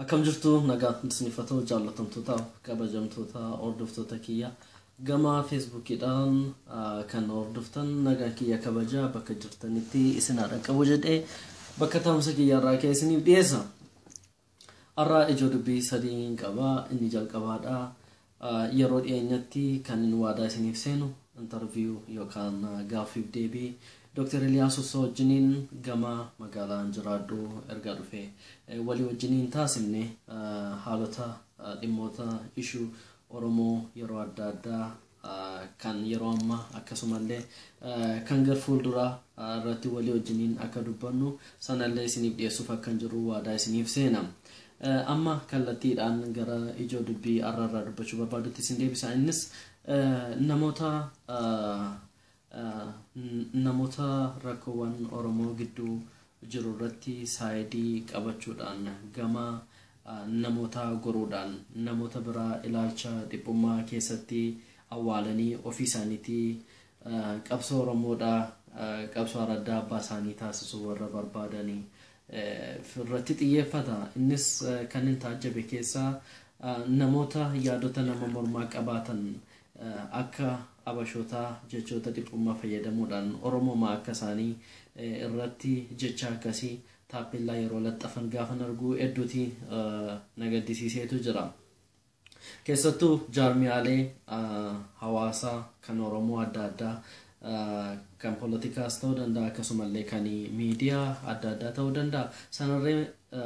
Akkam jirtu nagaa isinifatoo jaallatamtoota kabajamtoota hordoftoota kiyya gama Facebookidhaan kan hordoftan nagaa kiyya kabaja bakka jirtanitti isin qabu jedhee bakka taa'umsa kiyya irraa keessaniif dhiyeessa. Har'a ijoo dubbii sadii qaba. Inni jalqabaadha yeroo dhiyeenyatti kan inni waadaa isiniif seenu interview yookaan gaaffiif deebii Dr. Eliyaas Osoo wajjiniin gama magaalaa jiraadhu erga dhufe walii wajjiniin taasifne haalota dhimmoota issue Oromoo yeroo adda addaa kan yeroo amma akkasumallee kan gar fuuldura irratti walii wajjiniin akka dubbannu sanallee isiniif dhiyeessuuf akkan jiru waadaa isiniif seena. Amma kallattiidhaan gara ijoo dubbii arrarraa dubbachuu barbaadutti isin deebisa. Innis namoota rakkoowwan Oromoo gidduu jiru irratti saayidii qabachuudhaan gama namoota goruudhaan namoota biraa ilaalcha dhiphummaa keessatti awwaalanii ofii isaaniitii qabsoo Oromoodhaa qabsoo araddaa abbaa isaanii taasisuu warra barbaadanii irratti xiyyeeffata. Innis kan inni taajjabe keessaa namoota yaadota nama mormaa qabaatan akka abashoota jechoota dhiphummaa fayyadamuudhaan Oromoo akka isaanii irratti jecha akkasii taappellaa yeroo laxxafan gaafan arguu hedduuti nagaddisiiseetu jira. Keessattuu jaarmiyaalee hawaasaa kan Oromoo adda addaa kan politikaas ta'uu danda'a akkasumallee kan miidiyaa adda addaa ta'uu danda'a.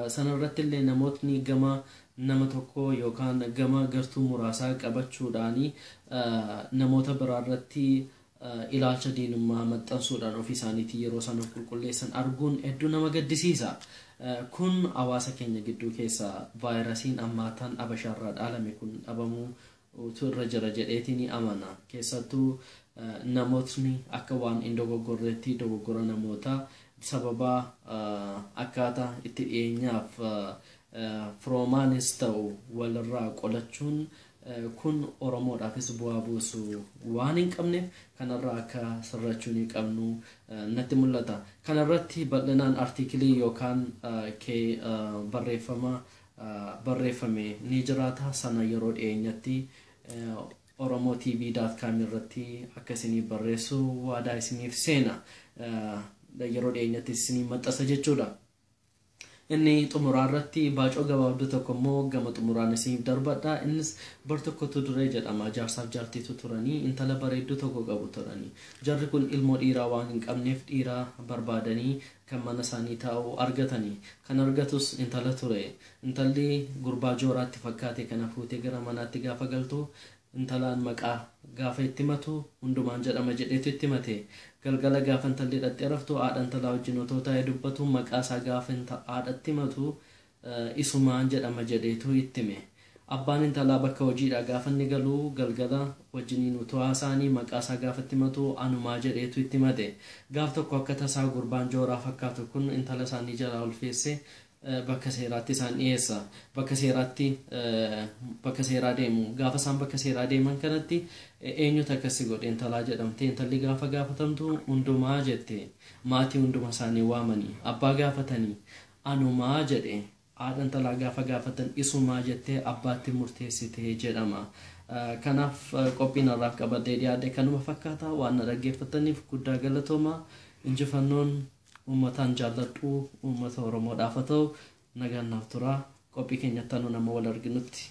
Sanarratti illee namootni gama nama tokko yookaan gama gartuu muraasaa qabachuudhaan namoota biraa irratti ilaalcha diinummaa maxxansuudhaan ofii isaaniitii yeroo sana qulqulleessan arguun hedduu nama gaddisiisa. Kun hawaasa keenya gidduu keessaa vaayirasiin ammaataan abashaarraa dhaalame kun dhabamuu irra jira jedheetiin amana. Keessattuu namootni akka waan hin dogoggorreetti dogoggora namoota sababa akkaataa itti dhiyeenyaaf firoomanis ta'u walirraa qolachuun kun Oromoodhaafis bu'aa buusu waan hin qabneef kanarraa akka sirrachuu ni qabnu natti mul'ata. Kanarratti bal'inaan artiikilii yookaan barreeffame ni jiraata. Sana yeroo dhiyeenyatti oromotv.com irratti akka isinii barreessu waadaa isiniif seena. Yeroo dhiyeenyatti isinii maxxansa jechuudha. Inni xumuraarratti baacoo gabaabduu tokko immoo gama xumuraan isiniif darbadha. Innis bar tokkotu duree jedhama. Jaarsaaf jaartiitu turanii intala bareedduu tokko qabu turanii. Jarri kun ilmoo dhiiraa waan hin qabneef dhiiraa barbaadanii kan mana isaanii taa'u argatanii. Kan argatus intala ture. Intalli gurbaa jooraatti fakkaate kana fuutee gara manaatti gaafa galtu intalaan maqaa gaafa itti matu hundumaan jedhama jedheetu itti mate. Galgala gaafa intalli dhaqxee raftu haadha intalaa wajjin otoo taa'ee dubbatu maqaa isaa gaafa haadhatti matu isumaan jedhama jedheetu itti hime. Abbaan intalaa bakka hojiidhaa gaafa inni galu galgala wajjiniin utoo haasa'anii maqaa isaa gaafa itti matu anumaa jedheetu itti mate. Gaaf tokko akka tasaa gurbaan jooraa fakkaatu kun intala isaanii jalaa ulfeesse bakka seeraatti isaan dhiyeessa. Bakka seeraa deemu. Gaafa isaan bakka seeraa deeman kanatti eenyutu akkasii godhe intalaa jedhamte. Intalli gaafa gaafatamtu hundumaa jette. Maatii hunduma isaanii waamanii abbaa gaafatanii anumaa jedhe. Haadha intalaa gaafa gaafatan isumaa jettee abbaatti murteessite jedhama. Kanaaf qophiin irraa qabadee dhiyaadhe kanuma fakkaata. Waan dhaggeeffataniif guddaa galatooma. Injifannoon uummataan jaalladhu uummata Oromoodhaaf haa ta'u nagaan naaf tura. Qophii keenyatti nama wal arginutti.